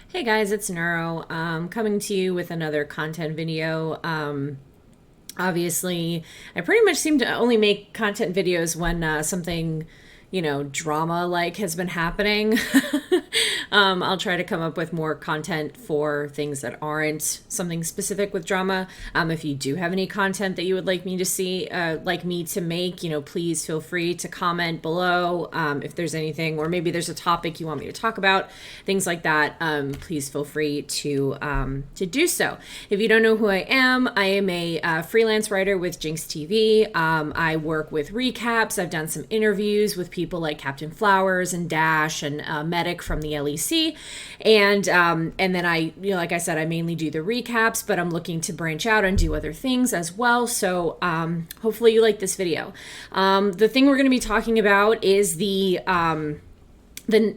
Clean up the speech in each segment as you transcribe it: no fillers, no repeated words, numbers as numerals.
Hey guys, it's Neuro. Coming to you with another content video. Obviously, I pretty much seem to only make content videos when something, drama like has been happening. I'll try to come up with more content for things that aren't something specific with drama. If you do have any content that you would like me to see, like me to make, please feel free to comment below. If there's anything, or maybe there's a topic you want me to talk about, things like that. Please feel free to do so. If you don't know who I am a freelance writer with Jinx TV. I work with recaps. I've done some interviews with people like Captain Flowers and Dash and Medic from the LEC, and then like I said, I mainly do the recaps, but I'm looking to branch out and do other things as well. So hopefully you like this video. The thing we're going to be talking about is the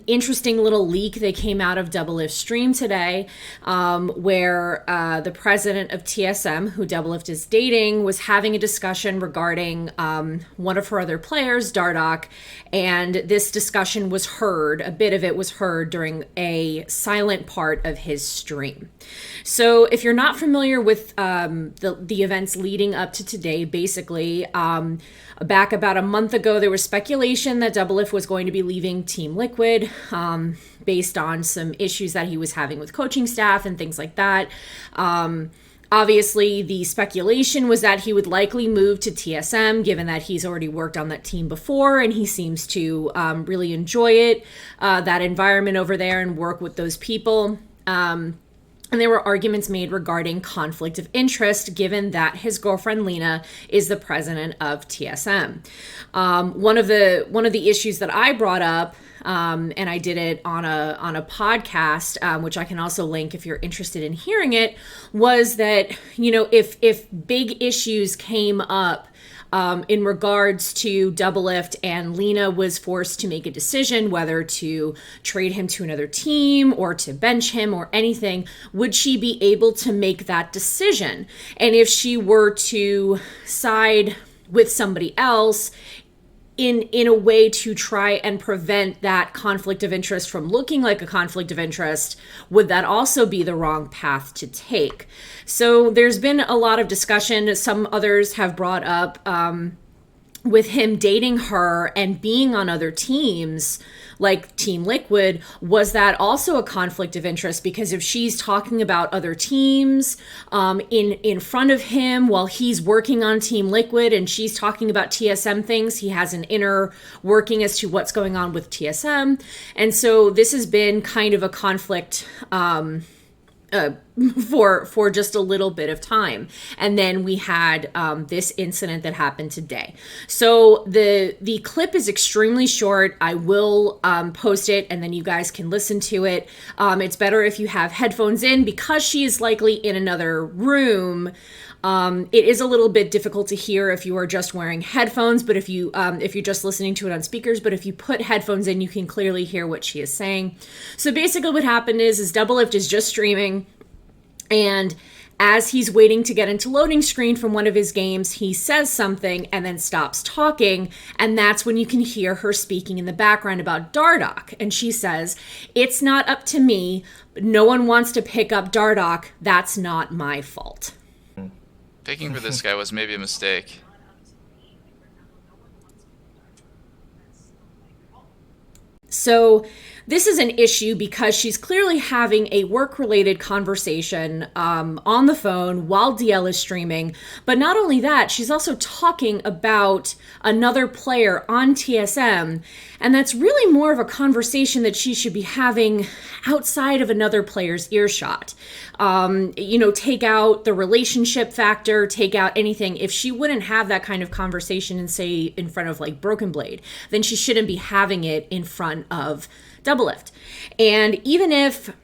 interesting little leak that came out of Doublelift's stream today, where the president of TSM, who Doublelift is dating, was having a discussion regarding one of her other players, Dardoch, and this discussion was heard, a bit of it was heard during a silent part of his stream. So if you're not familiar with the events leading up to today, basically, back about a month ago, there was speculation that Doublelift was going to be leaving Team Liquid based on some issues that he was having with coaching staff and things like that. Obviously, the speculation was that he would likely move to TSM, given that he's already worked on that team before and he seems to really enjoy it, that environment over there, and work with those people. And there were arguments made regarding conflict of interest, given that his girlfriend Leena is the president of TSM. One of the issues that I brought up, and I did it on a podcast, which I can also link if you're interested in hearing it, was that if big issues came up in regards to Doublelift and Leena was forced to make a decision whether to trade him to another team or to bench him or anything, would she be able to make that decision? And if she were to side with somebody else in a way to try and prevent that conflict of interest from looking like a conflict of interest, would that also be the wrong path to take? So there's been a lot of discussion. Some others have brought up with him dating her and being on other teams like Team Liquid, was that also a conflict of interest? Because if she's talking about other teams in front of him while he's working on Team Liquid, and she's talking about TSM things, he has an inner working as to what's going on with TSM. And so this has been kind of a conflict for just a little bit of time. And then we had this incident that happened today. So the clip is extremely short. I will post it and then you guys can listen to it. It's better if you have headphones in, because she is likely in another room. It is a little bit difficult to hear if you are just wearing headphones, but if you're just listening to it on speakers, but if you put headphones in, you can clearly hear what she is saying. So basically what happened is Doublelift is just streaming, and as he's waiting to get into loading screen from one of his games, he says something and then stops talking. And that's when you can hear her speaking in the background about Dardoch. And she says, "It's not up to me. No one wants to pick up Dardoch. That's not my fault." Picking for this guy was maybe a mistake. So this is an issue because she's clearly having a work-related conversation on the phone while DL is streaming. But not only that, she's also talking about another player on TSM. And that's really more of a conversation that she should be having outside of another player's earshot. Take out the relationship factor, take out anything. If she wouldn't have that kind of conversation and say in front of like Broken Blade, then she shouldn't be having it in front of Doublelift. And even if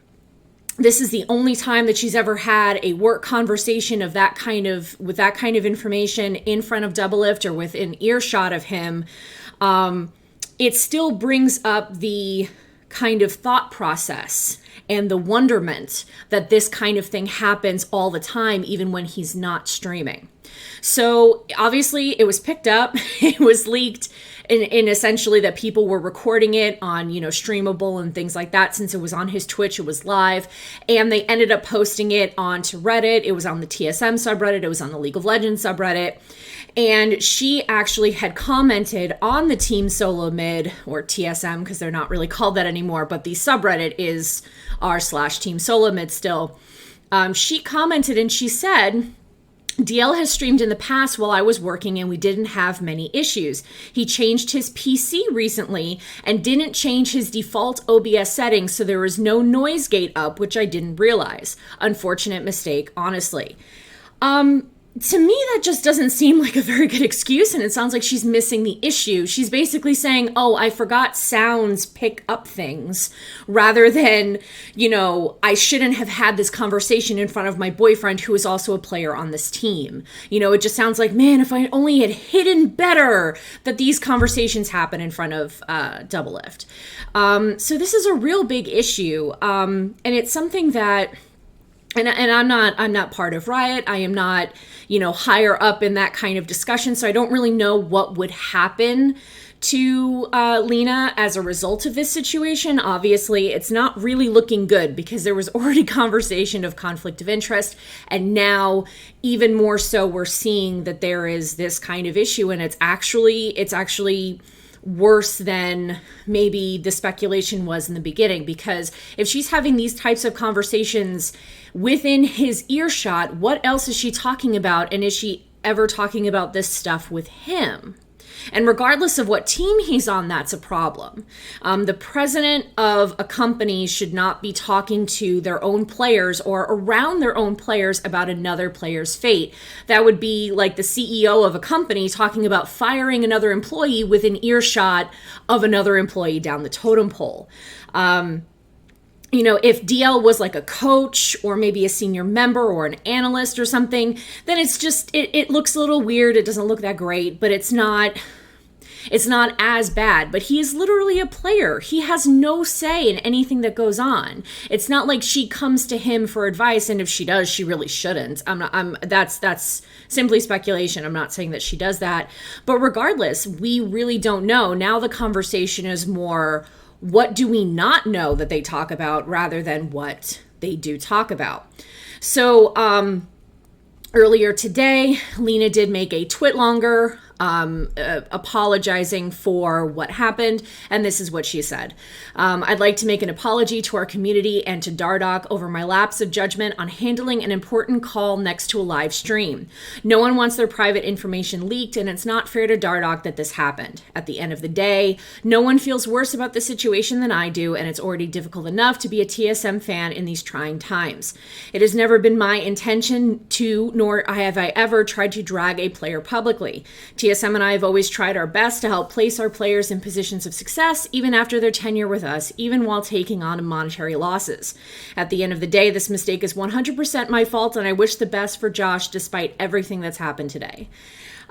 this is the only time that she's ever had a work conversation of that kind of, with that kind of information in front of Doublelift or within earshot of him, it still brings up the kind of thought process and the wonderment that this kind of thing happens all the time, even when he's not streaming. So obviously it was picked up, it was leaked in essentially that people were recording it on, Streamable and things like that. Since it was on his Twitch, it was live, and they ended up posting it onto Reddit. It was on the TSM subreddit. It was on the League of Legends subreddit. And she actually had commented on the Team Solo Mid, or TSM, because they're not really called that anymore, but the subreddit is r/Team Solo Mid still. She commented and she said, DL has streamed in the past while I was working and we didn't have many issues. He changed his PC recently and didn't change his default OBS settings, so there was no noise gate up, which I didn't realize. Unfortunate mistake, honestly. To me, that just doesn't seem like a very good excuse, and it sounds like she's missing the issue. She's basically saying, oh, I forgot sounds pick up things, rather than, I shouldn't have had this conversation in front of my boyfriend, who is also a player on this team. It just sounds like, man, if I only had hidden better that these conversations happen in front of Doublelift. So this is a real big issue, and it's something that... And I'm not part of Riot. I am not, higher up in that kind of discussion. So I don't really know what would happen to Leena as a result of this situation. Obviously, it's not really looking good because there was already conversation of conflict of interest. And now, even more so, we're seeing that there is this kind of issue. And it's actually worse than maybe the speculation was in the beginning, because if she's having these types of conversations within his earshot, what else is she talking about? And is she ever talking about this stuff with him? And regardless of what team he's on, that's a problem. The president of a company should not be talking to their own players or around their own players about another player's fate. That would be like the CEO of a company talking about firing another employee within earshot of another employee down the totem pole. If DL was like a coach or maybe a senior member or an analyst or something, then it's just, it looks a little weird. It doesn't look that great, but it's not as bad. But he is literally a player. He has no say in anything that goes on. It's not like she comes to him for advice, and if she does, she really shouldn't. That's simply speculation. I'm not saying that she does that. But regardless, we really don't know. Now the conversation is more, what do we not know that they talk about, rather than what they do talk about. So earlier today, Leena did make a twit longer apologizing for what happened, and this is what she said. I'd like to make an apology to our community and to Dardoch over my lapse of judgment on handling an important call next to a live stream. No one wants their private information leaked, and it's not fair to Dardoch that this happened. At the end of the day, no one feels worse about the situation than I do, and it's already difficult enough to be a TSM fan in these trying times. It has never been my intention to, nor have I ever tried to drag a player publicly. TSM and I have always tried our best to help place our players in positions of success, even after their tenure with us, even while taking on monetary losses. At the end of the day, this mistake is 100% my fault, and I wish the best for Josh despite everything that's happened today.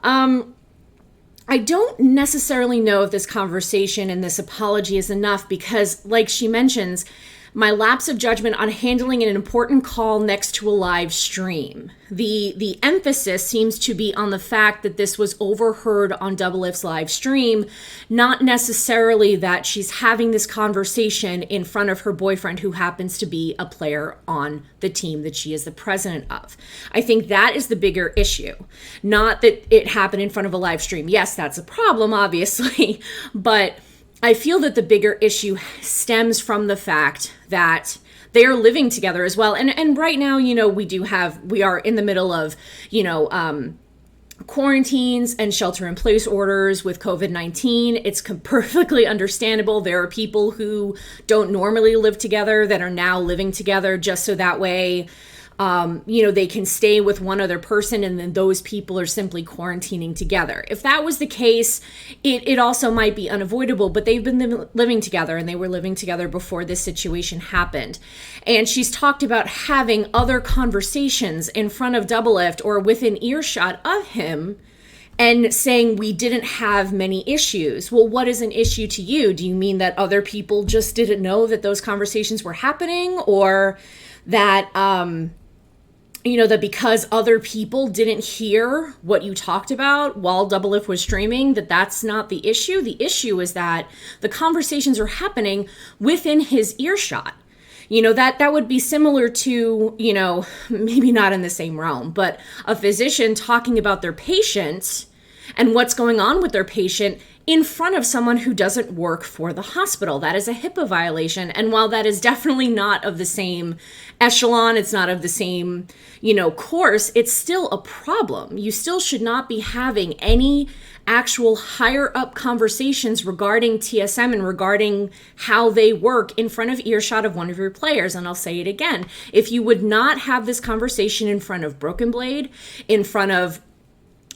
I don't necessarily know if this conversation and this apology is enough, because, like she mentions, my lapse of judgment on handling an important call next to a live stream. The emphasis seems to be on the fact that this was overheard on Doublelift's live stream, not necessarily that she's having this conversation in front of her boyfriend, who happens to be a player on the team that she is the president of. I think that is the bigger issue, not that it happened in front of a live stream. Yes, that's a problem, obviously, but I feel that the bigger issue stems from the fact that they are living together as well. And right now, we are in the middle of, quarantines and shelter-in-place orders with COVID-19. It's perfectly understandable. There are people who don't normally live together that are now living together just so that way, they can stay with one other person, and then those people are simply quarantining together. If that was the case, it also might be unavoidable, but they've been living together, and they were living together before this situation happened. And she's talked about having other conversations in front of Doublelift or within earshot of him, and saying we didn't have many issues. Well, what is an issue to you? Do you mean that other people just didn't know that those conversations were happening, or that, that because other people didn't hear what you talked about while Doublelift was streaming, that's not the issue? The issue is that the conversations are happening within his earshot. That would be similar to, maybe not in the same realm, but a physician talking about their patient and what's going on with their patient in front of someone who doesn't work for the hospital. That is a HIPAA violation. And while that is definitely not of the same echelon, it's not of the same, course, it's still a problem. You still should not be having any actual higher up conversations regarding TSM and regarding how they work in front of earshot of one of your players. And I'll say it again. If you would not have this conversation in front of Broken Blade, in front of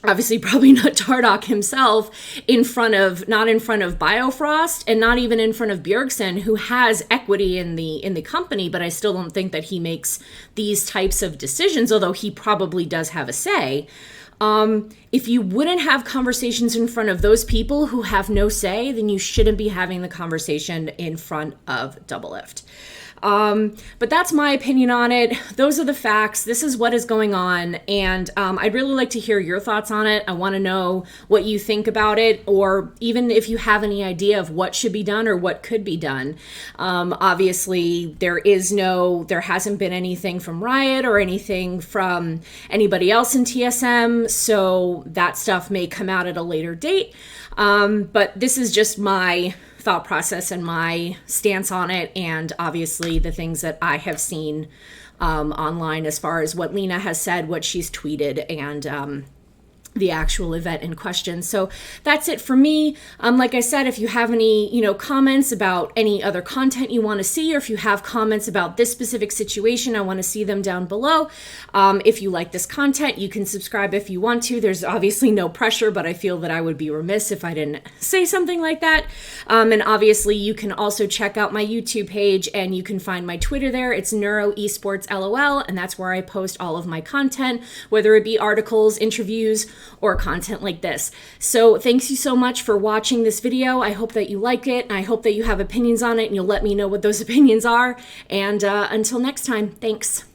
obviously probably not Dardoch himself, not in front of Biofrost, and not even in front of Bjergsen, who has equity in the company, but I still don't think that he makes these types of decisions, although he probably does have a say. If you wouldn't have conversations in front of those people who have no say, then you shouldn't be having the conversation in front of Doublelift. But that's my opinion on it. Those are the facts. This is what is going on. And I'd really like to hear your thoughts on it. I want to know what you think about it, or even if you have any idea of what should be done or what could be done. Obviously, there hasn't been anything from Riot or anything from anybody else in TSM. So that stuff may come out at a later date. But this is just my thought process and my stance on it, and obviously the things that I have seen online as far as what Leena has said, what she's tweeted, and the actual event in question. So that's it for me. Like I said, if you have any, comments about any other content you want to see, or if you have comments about this specific situation, I want to see them down below. If you like this content, you can subscribe if you want to. There's obviously no pressure, but I feel that I would be remiss if I didn't say something like that. And obviously you can also check out my YouTube page, and you can find my Twitter there. It's Neuro Esports LOL, and that's where I post all of my content, whether it be articles, interviews, or content like this. So thanks you so much for watching this video. I hope that you like it, and I hope that you have opinions on it, and you'll let me know what those opinions are. And until next time, thanks.